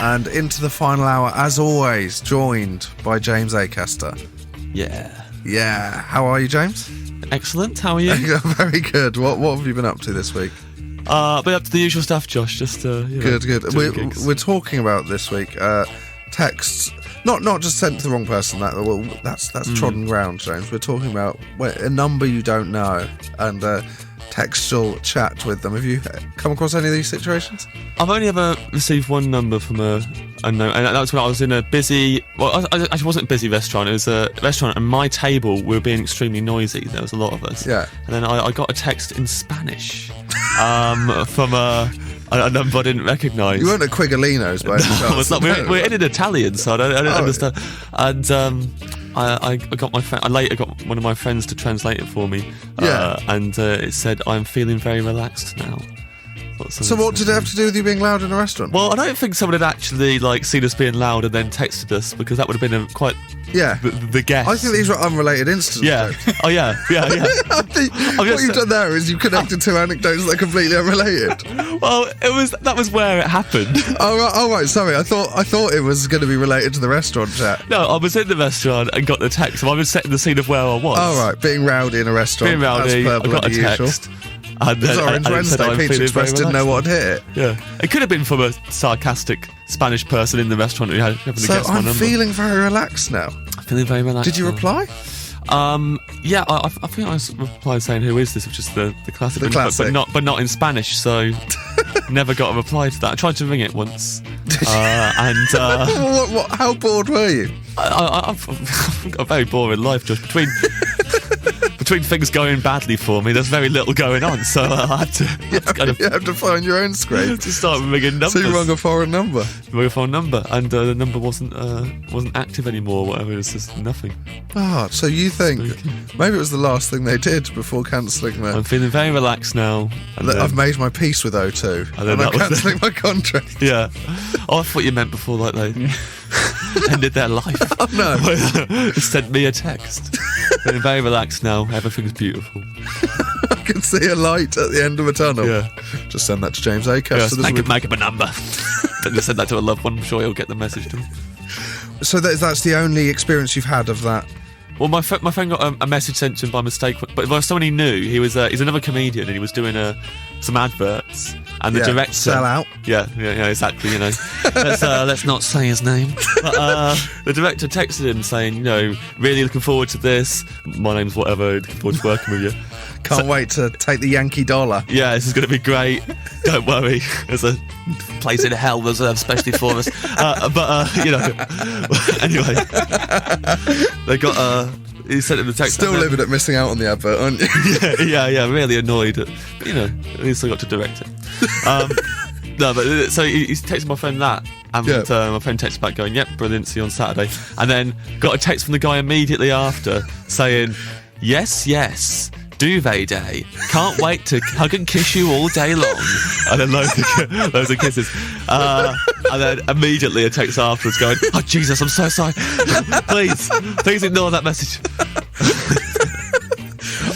And into the final hour, as always, joined by James Acaster. Yeah. How are you, James? Excellent. How are you? Very good. What have you been up to this week? Been up to the usual stuff, Josh. Just good. We're talking about this week texts, not just sent to the wrong person. That's trodden ground, James. We're talking about a number you don't know and textual chat with them. Have you come across any of these situations? I've only ever received one number from a unknown, and that was when I was in a busy. Well, I actually wasn't a busy restaurant. It was a restaurant, and my table we were being extremely noisy. There was a lot of us. Yeah. And then I got a text in Spanish from a number I didn't recognise. You weren't at Quigolino's, by any chance? We're in an Italian, so I don't understand. And I got I later got one of my friends to translate it for me. And it said, "I'm feeling very relaxed now." So what did it have to do with you being loud in a restaurant? Well, I don't think someone had actually seen us being loud and then texted us, because that would have been the guess. I think these were unrelated incidents. Yeah. Oh yeah. What you've done there is you've connected two anecdotes that are completely unrelated. Well, that was where it happened. Oh right. Sorry, I thought it was going to be related to the restaurant chat. No, I was in the restaurant and got the text. So I was setting the scene of where I was. Oh right, being rowdy in a restaurant. Being rowdy, I got a text. Usual. And then, Orange Wednesday, Pizza Express didn't know what hit it. Yeah, it could have been from a sarcastic Spanish person in the restaurant who happened to guess my number. So I'm feeling very relaxed now. Feeling very relaxed. Did you reply? Yeah, I think I replied saying, "Who is this?" Which is the classic, but not in Spanish. So never got a reply to that. I tried to ring it once, and how bored were you? I've got a very boring life, Josh. Between things going badly for me, there's very little going on, so I had to. You have to find your own scrape to start ringing numbers. So you rung a foreign number. And the number wasn't active anymore. Or whatever, it was just nothing. So you think maybe it was the last thing they did before cancelling their... I'm feeling very relaxed now. I've made my peace with O2, and I'm cancelling my contract. Yeah. Oh, I thought you meant before they ended their life. Oh no! Sent me a text. Feeling very relaxed now. Everything's beautiful. I can see a light at the end of a tunnel. Yeah. Just send that to James Acaster. Make him a number. Then just send that to a loved one. I'm sure he'll get the message to him. So that's the only experience you've had of that? Well, my friend got a message sent to him by mistake, but by someone he knew. He's another comedian, and he was doing some adverts. And the director... Sell out. Yeah, exactly, Let's not say his name. But the director texted him saying, really looking forward to this. My name's whatever, looking forward to working with you. Can't wait to take the Yankee dollar. Yeah, this is going to be great. Don't worry. There's a place in hell reserved especially for us. Anyway. They got... He sent him the text. Still living at missing out on the advert, aren't you? yeah, really annoyed. But, at least I got to direct it. So he's texted my friend that, and my friend texted back going, "Yep, brilliant, see you on Saturday." And then got a text from the guy immediately after saying, "Yes, duvet day. Can't wait to hug and kiss you all day long." And then loads of kisses. And then immediately a text afterwards going, "Oh Jesus, I'm so sorry. please ignore that message."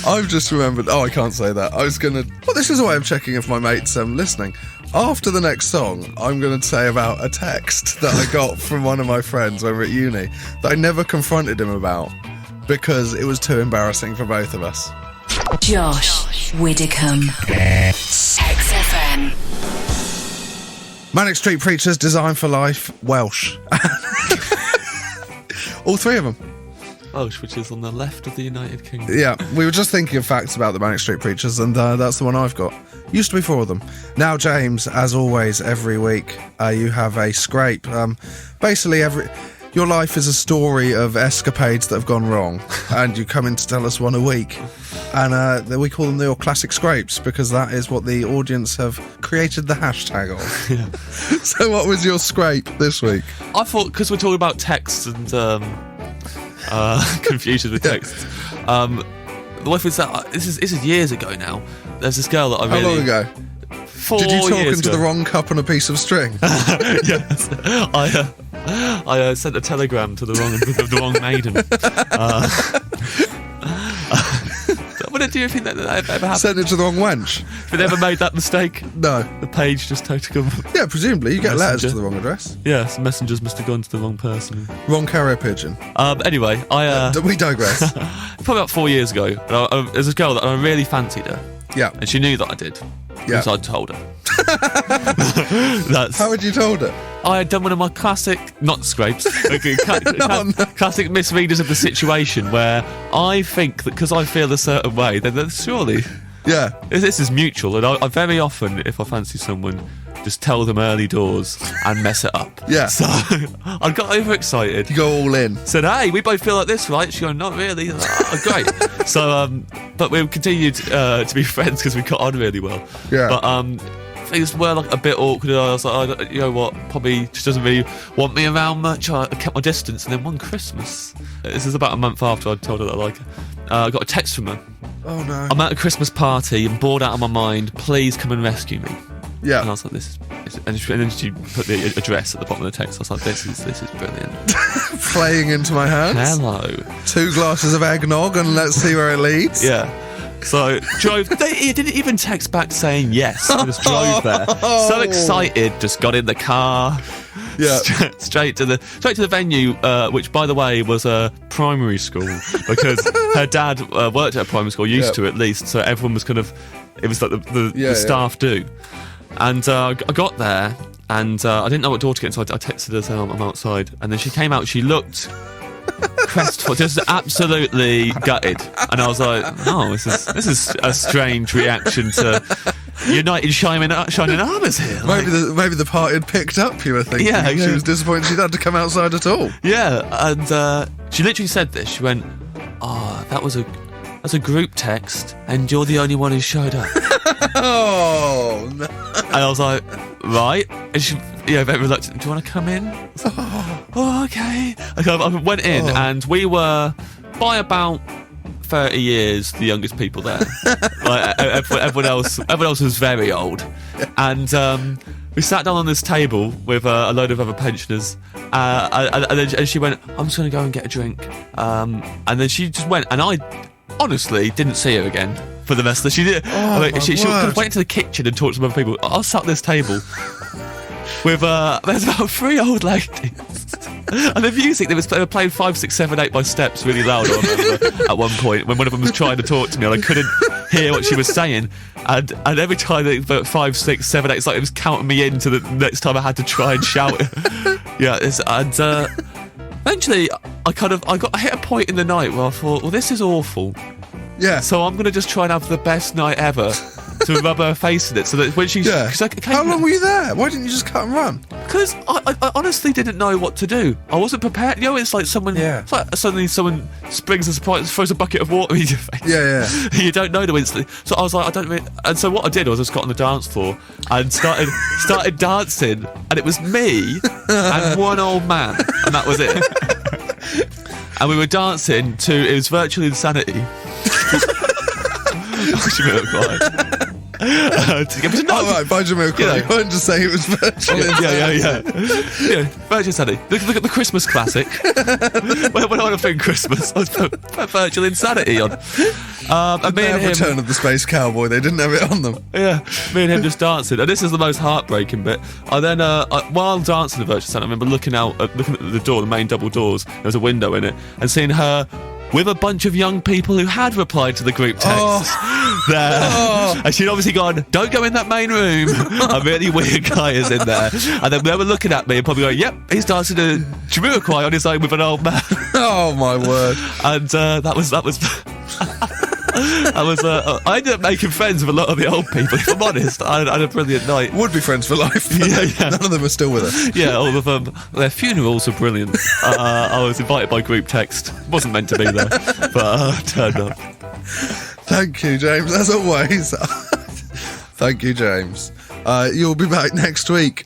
I've just remembered. I can't say that. I was gonna. Well, this is a way of checking if my mate's listening. After the next song, I'm going to say about a text that I got from one of my friends over at uni that I never confronted him about because it was too embarrassing for both of us. Josh Widdicombe, XFM. Manic Street Preachers, Design for Life, Welsh. All three of them. Welsh, which is on the left of the United Kingdom. Yeah, we were just thinking of facts about the Manic Street Preachers, and that's the one I've got. Used to be four of them. Now, James, as always, every week, you have a scrape. Basically, your life is a story of escapades that have gone wrong, and you come in to tell us one a week. And we call them your classic scrapes, because that is what the audience have created the hashtag of. Yeah. So what was your scrape this week? I thought, because we're talking about texts and confusion with texts, the wife was that this is years ago now. There's this girl that I really... How long ago? 4 years Did you talk into ago. the wrong cup on a piece of string? Yes. I sent a telegram to the wrong maiden. But Do you think that ever happened? Sent it to the wrong wench. Have you ever made that mistake? No. The page just totally gone. Yeah, presumably you get letters Messenger. to the wrong address. Yeah, some messengers must have gone to the wrong person. Wrong carrier pigeon. Anyway, We digress. probably about 4 years ago, there's a girl that I really fancied her, Yeah. and she knew that I did. Yeah. Because I told her. How had you told her? I had done one of my classic, not scrapes, classic misreaders of the situation where I think that because I feel a certain way, then surely Yeah. this is mutual. And I very often, if I fancy someone, just tell them early doors and mess it up. Yeah. So I got overexcited. You go all in. Said, hey, we both feel like this, right? She goes, not really. Great. So, but we continued to be friends because we got on really well. Yeah. But things were like a bit awkward. I was like, you know what? Probably just doesn't really want me around much. I kept my distance. And then one Christmas, this is about a month after I told her that I like her, I got a text from her. Oh no. I'm at a Christmas party and bored out of my mind. Please come and rescue me. Yeah. And I was like, and then she put the address at the bottom of the text. I was like, this is brilliant. Playing into my hands. Hello. 2 glasses of eggnog and let's see where it leads. Yeah. So drove. He didn't even text back saying yes. I just drove there. So excited. Just got in the car. Yeah. Straight to the venue, which by the way was a primary school because her dad worked at a primary school, used to at least. So everyone was kind of. It was like the staff do. And I got there, and I didn't know what door to get in, so I texted her saying I'm outside. And then she came out, she looked crestfallen, just absolutely gutted. And I was like, oh, this is a strange reaction to United shining armours here. Like, Maybe the party had picked up, you were thinking. Yeah, She was disappointed she'd had to come outside at all. yeah, and she literally said this. She went, oh, that's a group text, and you're the only one who showed up. Oh, no. And I was like, right. And she, very reluctant. Do you want to come in? I was like, oh, okay. I went in, and we were, by about 30 years, the youngest people there. Like everyone else was very old. And we sat down on this table with a load of other pensioners, and she went, I'm just going to go and get a drink. And then she just went, and I honestly didn't see her again for the rest of the. She did. She kind of went into the kitchen and talked to some other people. I sat at this table with there's about 3 old ladies, and the music they were playing 5, 6, 7, 8 by steps really loud. I remember at one point when one of them was trying to talk to me and I couldn't hear what she was saying, and every time they 5, 6, 7, 8, it's like it was counting me in to the next time I had to try and shout. Yeah, and eventually I hit a point in the night where I thought, well, this is awful. Yeah. So I'm going to just try and have the best night ever to rub her face in it. So that when she... Yeah. How long were you there? Why didn't you just cut and run? Because I honestly didn't know what to do. I wasn't prepared. You know, it's like someone... Yeah. It's like suddenly someone springs a surprise, throws a bucket of water in your face. Yeah. You don't know them instantly. So I was like, I don't really... And so what I did was I just got on the dance floor and started dancing. And it was me and one old man. And that was it. And we were dancing to... It was Virtual Insanity. Jamiroquai. Right, by Jamiroquai. You weren't just saying it was Virtual Insanity. Yeah, Virtual Insanity. Look at the Christmas classic. when I want to think Christmas, I put Virtual Insanity on. And me and him, Return of the Space Cowboy. They didn't have it on them. Yeah, me and him just dancing. And this is the most heartbreaking bit. I then, while dancing the Virtual Insanity, I remember looking at the door, the main double doors. There was a window in it, and seeing her with a bunch of young people who had replied to the group text there. And she'd obviously gone, don't go in that main room. A really weird guy is in there. And then they were looking at me and probably going, yep, he's dancing to Jamiroquai on his own with an old man. Oh, my word. And that was I ended up making friends with a lot of the old people, if I'm honest. I had a brilliant night. Would be friends for life. Yeah. None of them are still with us. Yeah, all of them. Their funerals were brilliant. I was invited by group text. Wasn't meant to be there, but I turned up. Thank you, James, as always. Thank you, James. You'll be back next week,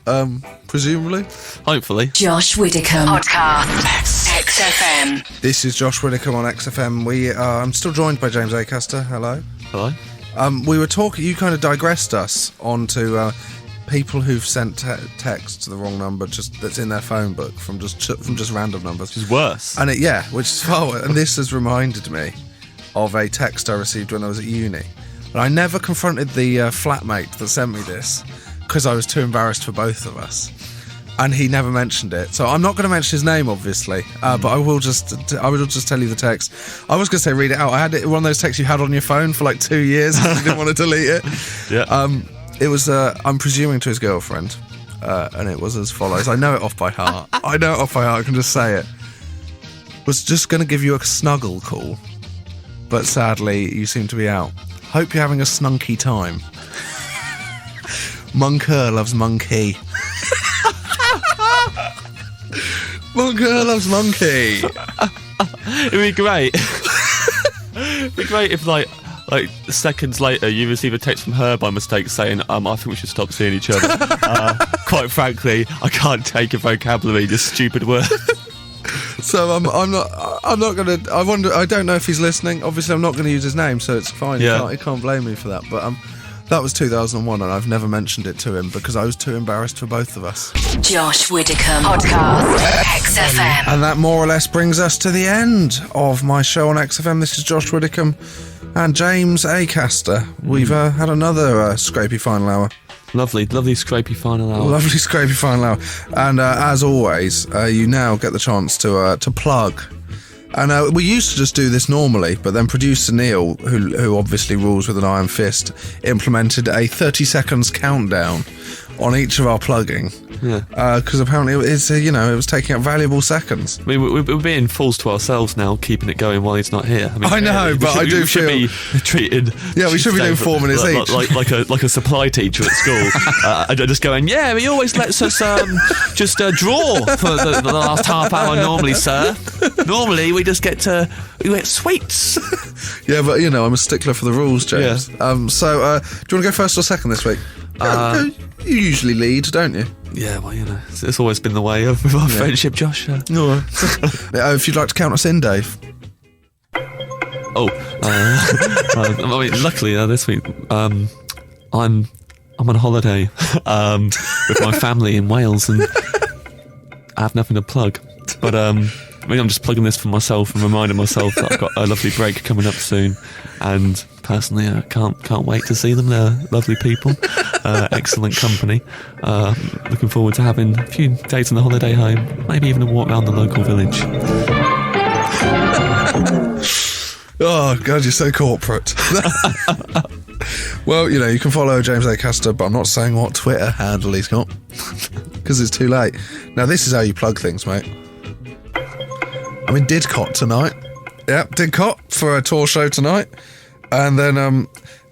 presumably. Hopefully. Josh Widdicombe Podcast. XFM. This is Josh Widdicombe on XFM. I'm still joined by James Acaster. Hello. Hello. We were talking. You kind of digressed us onto people who've sent text to the wrong number, just that's in their phone book from just random numbers. Which is worse. And which is far worse. And this has reminded me of a text I received when I was at uni. And I never confronted the flatmate that sent me this because I was too embarrassed for both of us. And he never mentioned it. So I'm not going to mention his name, obviously, but I will just tell you the text. I was going to say read it out. I had it, one of those texts you had on your phone for like 2 years and you didn't want to delete it. Yeah. It was, I'm presuming to his girlfriend, and it was as follows. I know it off by heart. I can just say it. Was just going to give you a snuggle call, but sadly you seem to be out. Hope you're having a snunky time. Monker loves monkey. Monker loves monkey. It'd be great. It'd be great if like seconds later you receive a text from her by mistake saying, I think we should stop seeing each other. Quite frankly, I can't take a vocabulary, just stupid words. So I'm not gonna. I don't know if he's listening. Obviously, I'm not going to use his name, so it's fine. Yeah. He can't blame me for that. But that was 2001, and I've never mentioned it to him because I was too embarrassed for both of us. Josh Widdicombe Podcast XFM. And that more or less brings us to the end of my show on XFM. This is Josh Widdicombe and James Acaster. We've had another scrapey final hour. Lovely scrapey final hour. Lovely scrapey final hour. And as always, you now get the chance to plug. And we used to just do this normally, but then producer Neil, who obviously rules with an iron fist, implemented a 30 seconds countdown on each of our plugging. Yeah. Because apparently it was taking up valuable seconds. I mean, we're being fools to ourselves now, keeping it going while he's not here. I know, but I do feel we should be treated. Yeah, we should be doing 4 minutes each, like a supply teacher at school. Just going, yeah, he always lets us just draw for the last half hour. Normally, sir. Normally, we get sweets. Yeah, but I'm a stickler for the rules, James. Yeah. So, do you want to go first or second this week? You usually lead, don't you? Yeah, well, it's always been the way of our friendship, Josh. No. If you'd like to count us in, Dave. Luckily this week, I'm on holiday with my family in Wales, and I have nothing to plug. But I'm just plugging this for myself and reminding myself that I've got a lovely break coming up soon. And personally, I can't wait to see them. They're lovely people, excellent company. Looking forward to having a few days on the holiday home, maybe even a walk around the local village. Oh, God, you're so corporate. Well, you can follow James Acaster, but I'm not saying what Twitter handle he's got, because it's too late. Now, this is how you plug things, mate. I'm in Didcot tonight. Yep, Didcot for a tour show tonight. And then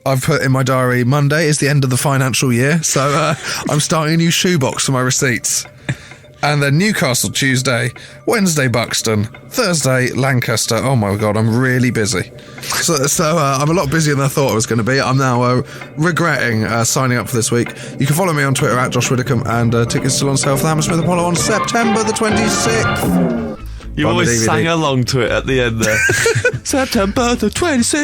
I've put in my diary, Monday is the end of the financial year, so I'm starting a new shoebox for my receipts. And then Newcastle Tuesday, Wednesday Buxton, Thursday Lancaster. Oh my God, I'm really busy. So I'm a lot busier than I thought I was going to be. I'm now regretting signing up for this week. You can follow me on Twitter at Josh Widdicombe, and tickets still on sale for the Hammersmith Apollo on September the 26th. You always sang along to it at the end there. September the 26th.